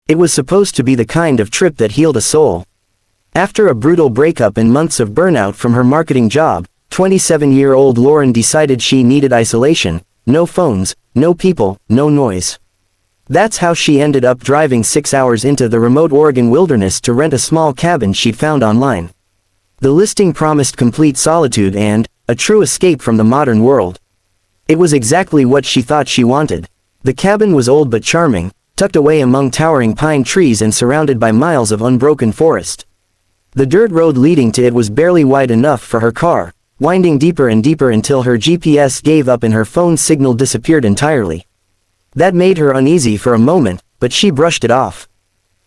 It was supposed to be the kind of trip that healed a soul. After a brutal breakup and months of burnout from her marketing job, 27-year-old Lauren decided she needed isolation, no phones, no people, no noise. That's how she ended up driving 6 hours into the remote Oregon wilderness to rent a small cabin she'd found online. The listing promised complete solitude and a true escape from the modern world. It was exactly what she thought she wanted. The cabin was old but charming, tucked away among towering pine trees and surrounded by miles of unbroken forest. The dirt road leading to it was barely wide enough for her car, winding deeper and deeper until her GPS gave up and her phone's signal disappeared entirely. That made her uneasy for a moment, but she brushed it off.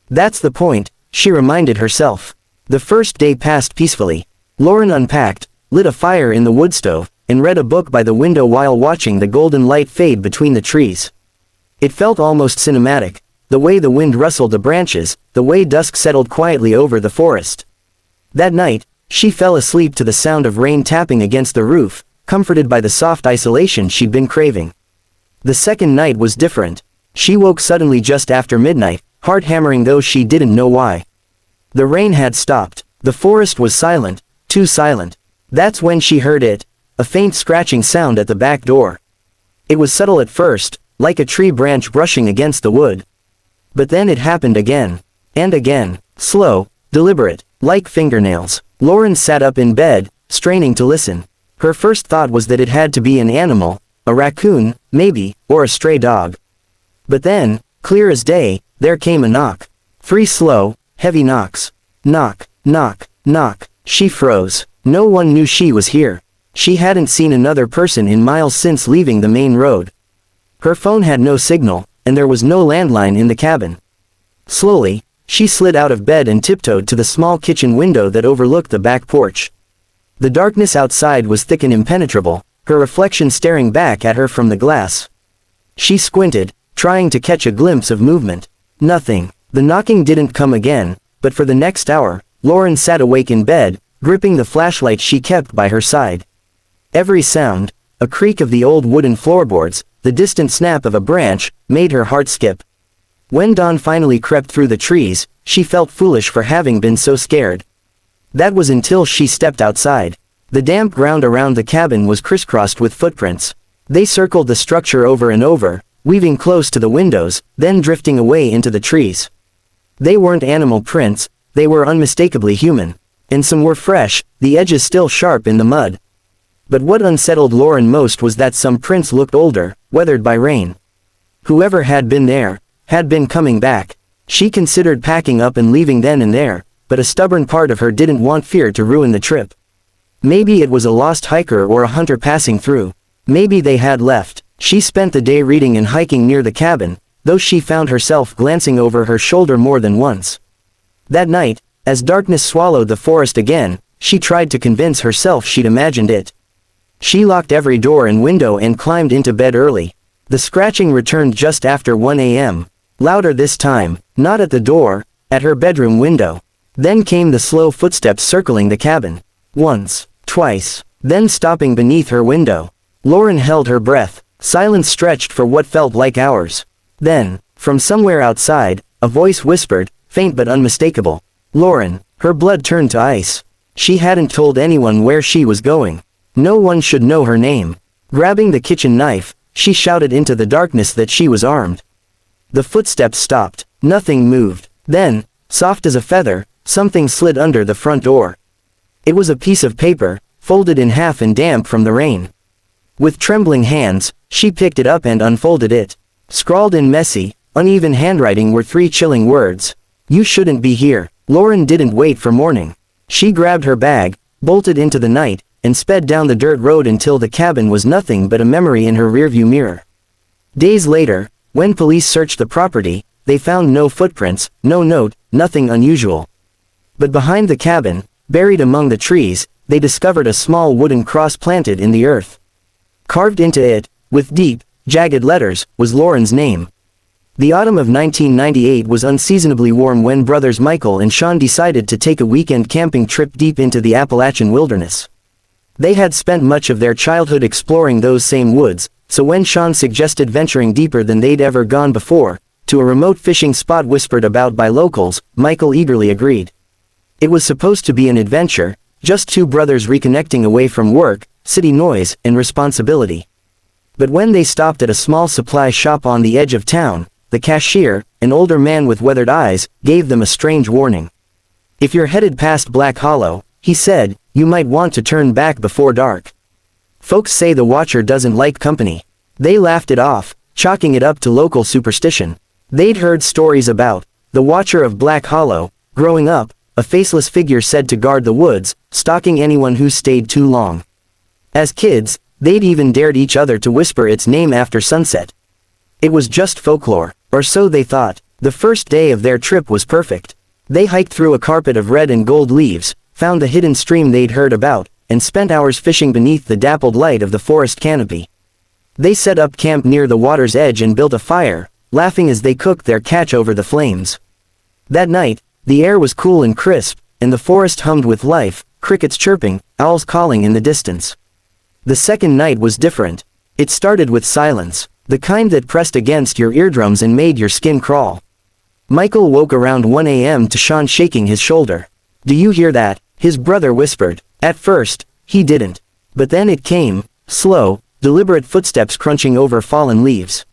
That's the point, she reminded herself. The first day passed peacefully. Lauren unpacked, lit a fire in the wood stove, and read a book by the window while watching the golden light fade between the trees. It felt almost cinematic, the way the wind rustled the branches, the way dusk settled quietly over the forest. That night, she fell asleep to the sound of rain tapping against the roof, comforted by the soft isolation she'd been craving. The second night was different. She woke suddenly just after midnight, heart hammering though she didn't know why. The rain had stopped. The forest was silent, too silent. That's when she heard it, a faint scratching sound at the back door. It was subtle at first, like a tree branch brushing against the wood. But then it happened again. And again, slow, deliberate, like fingernails. Lauren sat up in bed, straining to listen. Her first thought was that it had to be an animal, a raccoon, maybe, or a stray dog. But then, clear as day, there came a knock. 3 slow, heavy knocks. Knock, knock, knock. She froze. No one knew she was here. She hadn't seen another person in miles since leaving the main road. Her phone had no signal, and there was no landline in the cabin. Slowly, she slid out of bed and tiptoed to the small kitchen window that overlooked the back porch. The darkness outside was thick and impenetrable, her reflection staring back at her from the glass. She squinted, trying to catch a glimpse of movement. Nothing. The knocking didn't come again, but for the next hour, Lauren sat awake in bed, gripping the flashlight she kept by her side. Every sound, a creak of the old wooden floorboards, the distant snap of a branch, made her heart skip. When dawn finally crept through the trees, she felt foolish for having been so scared. That was until she stepped outside. The damp ground around the cabin was crisscrossed with footprints. They circled the structure over and over, weaving close to the windows, then drifting away into the trees. They weren't animal prints, they were unmistakably human. And some were fresh, the edges still sharp in the mud. But what unsettled Lauren most was that some prints looked older, weathered by rain. Whoever had been there, had been coming back. She considered packing up and leaving then and there, but a stubborn part of her didn't want fear to ruin the trip. Maybe it was a lost hiker or a hunter passing through. Maybe they had left. She spent the day reading and hiking near the cabin, though she found herself glancing over her shoulder more than once. That night, as darkness swallowed the forest again, she tried to convince herself she'd imagined it. She locked every door and window and climbed into bed early. The scratching returned just after 1 a.m. Louder this time, not at the door, at her bedroom window. Then came the slow footsteps circling the cabin. Once, twice, then stopping beneath her window. Lauren held her breath. Silence stretched for what felt like hours. Then, from somewhere outside, a voice whispered, faint but unmistakable. Lauren. Her blood turned to ice. She hadn't told anyone where she was going. No one should know her name. Grabbing the kitchen knife, she shouted into the darkness that she was armed. The footsteps stopped. Nothing moved. Then, soft as a feather, something slid under the front door. It was a piece of paper, folded in half and damp from the rain. With trembling hands, she picked it up and unfolded it. Scrawled in messy, uneven handwriting were 3 chilling words. You shouldn't be here. Lauren didn't wait for morning. She grabbed her bag, bolted into the night, and sped down the dirt road until the cabin was nothing but a memory in her rearview mirror. Days later, when police searched the property, they found no footprints, no note, nothing unusual. But behind the cabin, buried among the trees, they discovered a small wooden cross planted in the earth. Carved into it, with deep, jagged letters, was Lauren's name. The autumn of 1998 was unseasonably warm when brothers Michael and Sean decided to take a weekend camping trip deep into the Appalachian wilderness. They had spent much of their childhood exploring those same woods, so when Sean suggested venturing deeper than they'd ever gone before, to a remote fishing spot whispered about by locals, Michael eagerly agreed. It was supposed to be an adventure, just two brothers reconnecting away from work, city noise, and responsibility. But when they stopped at a small supply shop on the edge of town, the cashier, an older man with weathered eyes, gave them a strange warning. "If you're headed past Black Hollow," he said, "you might want to turn back before dark. Folks say the Watcher doesn't like company." They laughed it off, chalking it up to local superstition. They'd heard stories about the Watcher of Black Hollow. Growing up, a faceless figure said to guard the woods, stalking anyone who stayed too long. As kids, they'd even dared each other to whisper its name after sunset. It was just folklore, or so they thought. The first day of their trip was perfect. They hiked through a carpet of red and gold leaves, found the hidden stream they'd heard about, and spent hours fishing beneath the dappled light of the forest canopy. They set up camp near the water's edge and built a fire, laughing as they cooked their catch over the flames. That night, the air was cool and crisp, and the forest hummed with life, crickets chirping, owls calling in the distance. The second night was different. It started with silence, the kind that pressed against your eardrums and made your skin crawl. Michael woke around 1 a.m. to Sean shaking his shoulder. "Do you hear that?" his brother whispered. At first, he didn't. But then it came, slow, deliberate footsteps crunching over fallen leaves.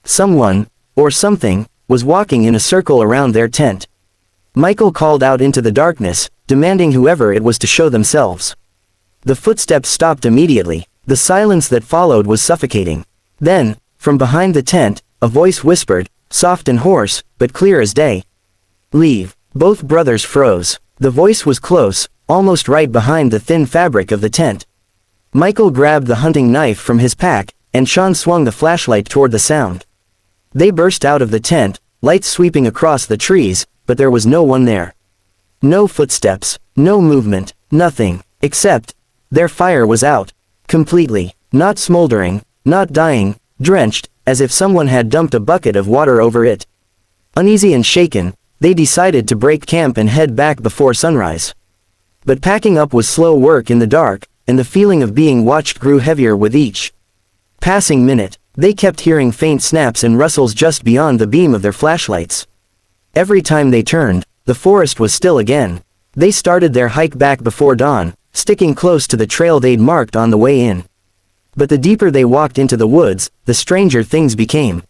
Someone, or something, was walking in a circle around their tent. Michael called out into the darkness, demanding whoever it was to show themselves. The footsteps stopped immediately. The silence that followed was suffocating. Then, from behind the tent, a voice whispered, soft and hoarse, but clear as day. "Leave." Both brothers froze. The voice was close, almost right behind the thin fabric of the tent. Michael grabbed the hunting knife from his pack, and Sean swung the flashlight toward the sound. They burst out of the tent, lights sweeping across the trees, but there was no one there. No footsteps, no movement, nothing, except, their fire was out. Completely, not smoldering, not dying, drenched, as if someone had dumped a bucket of water over it. Uneasy and shaken, they decided to break camp and head back before sunrise. But packing up was slow work in the dark, and the feeling of being watched grew heavier with each passing minute. They kept hearing faint snaps and rustles just beyond the beam of their flashlights. Every time they turned, the forest was still again. They started their hike back before dawn, sticking close to the trail they'd marked on the way in. But the deeper they walked into the woods, the stranger things became.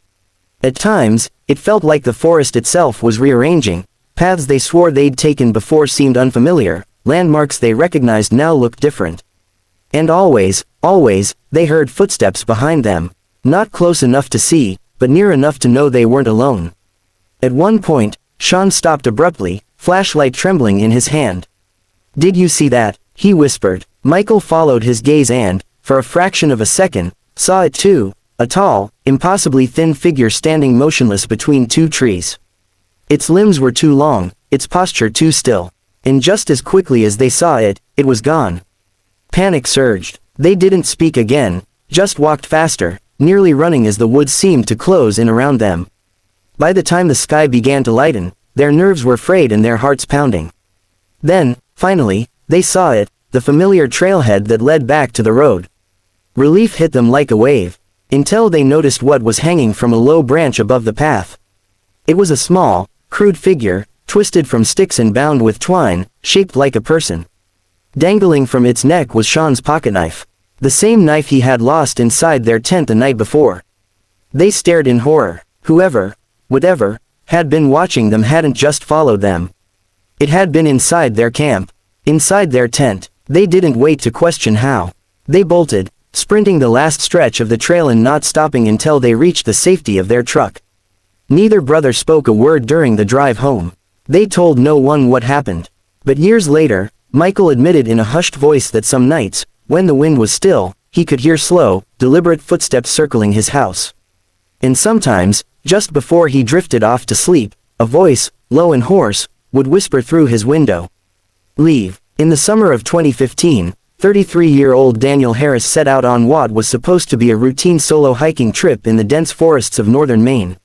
At times, it felt like the forest itself was rearranging. Paths they swore they'd taken before seemed unfamiliar, landmarks they recognized now looked different. And always, they heard footsteps behind them. Not close enough to see, but near enough to know they weren't alone. At one point, Sean stopped abruptly, flashlight trembling in his hand. "Did you see that?" he whispered. Michael followed his gaze and, for a fraction of a second, saw it too, a tall, impossibly thin figure standing motionless between two trees. Its limbs were too long, its posture too still. And just as quickly as they saw it, it was gone. Panic surged. They didn't speak again, just walked faster, nearly running as the woods seemed to close in around them. By the time the sky began to lighten, their nerves were frayed and their hearts pounding. Then, finally, they saw it, the familiar trailhead that led back to the road. Relief hit them like a wave, until they noticed what was hanging from a low branch above the path. It was a small, crude figure, twisted from sticks and bound with twine, shaped like a person. Dangling from its neck was Sean's pocketknife, the same knife he had lost inside their tent the night before. They stared in horror. Whoever, whatever, had been watching them hadn't just followed them. It had been inside their camp, inside their tent. They didn't wait to question how. They bolted, sprinting the last stretch of the trail and not stopping until they reached the safety of their truck. Neither brother spoke a word during the drive home. They told no one what happened. But years later, Michael admitted in a hushed voice that some nights, when the wind was still, he could hear slow, deliberate footsteps circling his house. And sometimes, just before he drifted off to sleep, a voice, low and hoarse, would whisper through his window. "Leave." In the summer of 2015, 33-year-old Daniel Harris set out on what was supposed to be a routine solo hiking trip in the dense forests of northern Maine.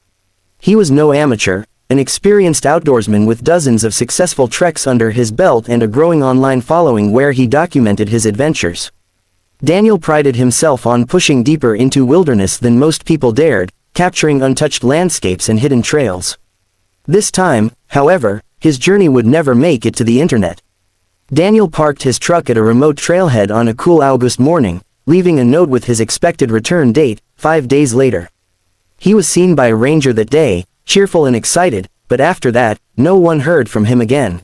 He was no amateur, an experienced outdoorsman with dozens of successful treks under his belt and a growing online following where he documented his adventures. Daniel prided himself on pushing deeper into wilderness than most people dared, capturing untouched landscapes and hidden trails. This time, however, his journey would never make it to the internet. Daniel parked his truck at a remote trailhead on a cool August morning, leaving a note with his expected return date, 5 days later. He was seen by a ranger that day, cheerful and excited, but after that, no one heard from him again.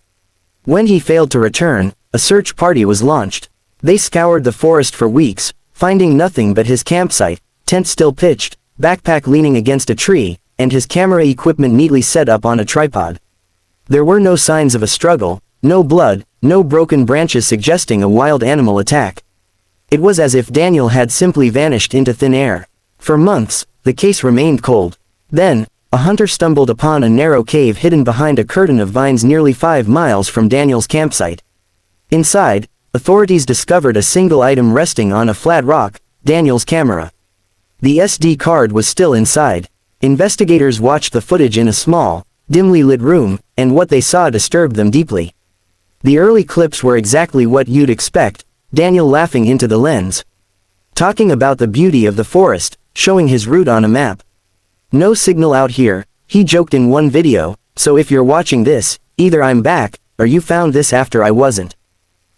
When he failed to return, a search party was launched. They scoured the forest for weeks, finding nothing but his campsite, tent still pitched, backpack leaning against a tree, and his camera equipment neatly set up on a tripod. There were no signs of a struggle, no blood, no broken branches suggesting a wild animal attack. It was as if Daniel had simply vanished into thin air. For months, the case remained cold. Then, a hunter stumbled upon a narrow cave hidden behind a curtain of vines nearly 5 miles from Daniel's campsite. Inside, authorities discovered a single item resting on a flat rock, Daniel's camera. The SD card was still inside. Investigators watched the footage in a small, dimly lit room, and what they saw disturbed them deeply. The early clips were exactly what you'd expect, Daniel laughing into the lens, talking about the beauty of the forest, showing his route on a map. "No signal out here," he joked in one video, "so if you're watching this, either I'm back, or you found this after I wasn't."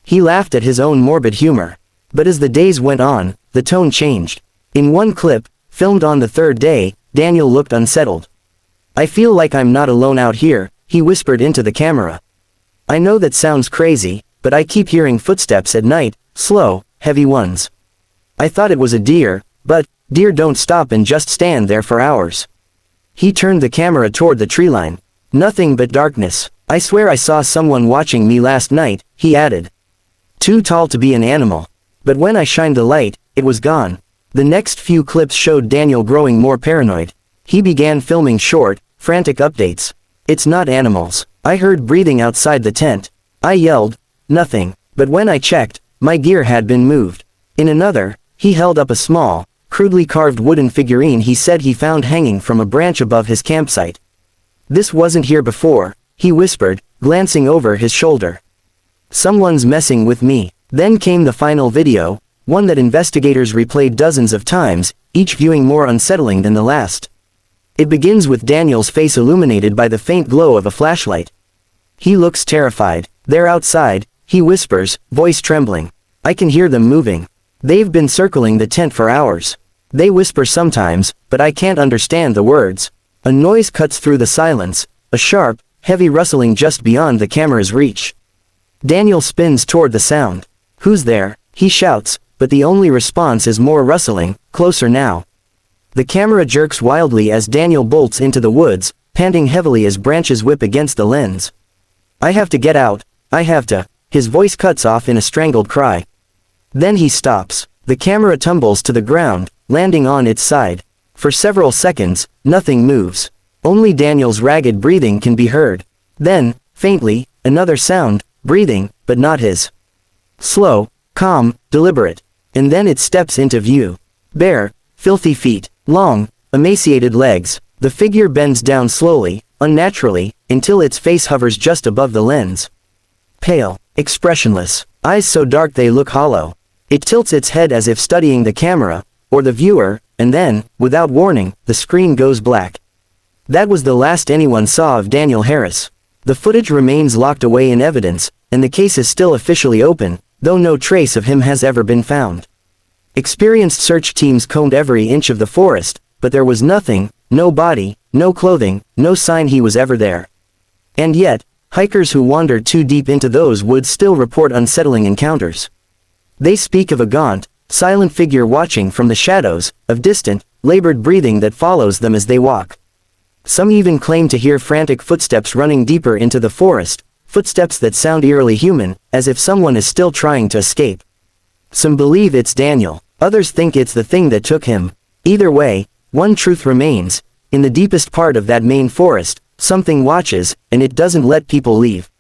He laughed at his own morbid humor. But as the days went on, the tone changed. In one clip, filmed on the 3rd day, Daniel looked unsettled. "I feel like I'm not alone out here," he whispered into the camera. "I know that sounds crazy, but I keep hearing footsteps at night, slow, heavy ones. I thought it was a deer, but deer don't stop and just stand there for hours." He turned the camera toward the treeline. "Nothing but darkness. I swear I saw someone watching me last night," he added. "Too tall to be an animal. But when I shined the light, it was gone." The next few clips showed Daniel growing more paranoid. He began filming short, frantic updates. "It's not animals. I heard breathing outside the tent. I yelled, nothing, but when I checked, my gear had been moved." In another, he held up a small, crudely carved wooden figurine he said he found hanging from a branch above his campsite. "This wasn't here before," he whispered, glancing over his shoulder. "Someone's messing with me." Then came the final video, one that investigators replayed dozens of times, each viewing more unsettling than the last. It begins with Daniel's face illuminated by the faint glow of a flashlight. He looks terrified. "They're outside," he whispers, voice trembling. "I can hear them moving. They've been circling the tent for hours. They whisper sometimes, but I can't understand the words." A noise cuts through the silence, a sharp, heavy rustling just beyond the camera's reach. Daniel spins toward the sound. "Who's there?" he shouts, but the only response is more rustling, closer now. The camera jerks wildly as Daniel bolts into the woods, panting heavily as branches whip against the lens. "I have to get out, I have to." His voice cuts off in a strangled cry. Then he stops. The camera tumbles to the ground, landing on its side. For several seconds, nothing moves. Only Daniel's ragged breathing can be heard. Then, faintly, another sound, breathing, but not his. Slow, calm, deliberate. And then it steps into view. Bare, filthy feet, long, emaciated legs. The figure bends down slowly, unnaturally, until its face hovers just above the lens. Pale, expressionless, eyes so dark they look hollow. It tilts its head as if studying the camera, or the viewer, and then, without warning, the screen goes black. That was the last anyone saw of Daniel Harris. The footage remains locked away in evidence, and the case is still officially open, though no trace of him has ever been found. Experienced search teams combed every inch of the forest, but there was nothing, no body, no clothing, no sign he was ever there. And yet, hikers who wander too deep into those woods still report unsettling encounters. They speak of a gaunt, silent figure watching from the shadows, of distant, labored breathing that follows them as they walk. Some even claim to hear frantic footsteps running deeper into the forest, footsteps that sound eerily human, as if someone is still trying to escape. Some believe it's Daniel, others think it's the thing that took him. Either way, one truth remains: in the deepest part of that main forest, something watches, and it doesn't let people leave.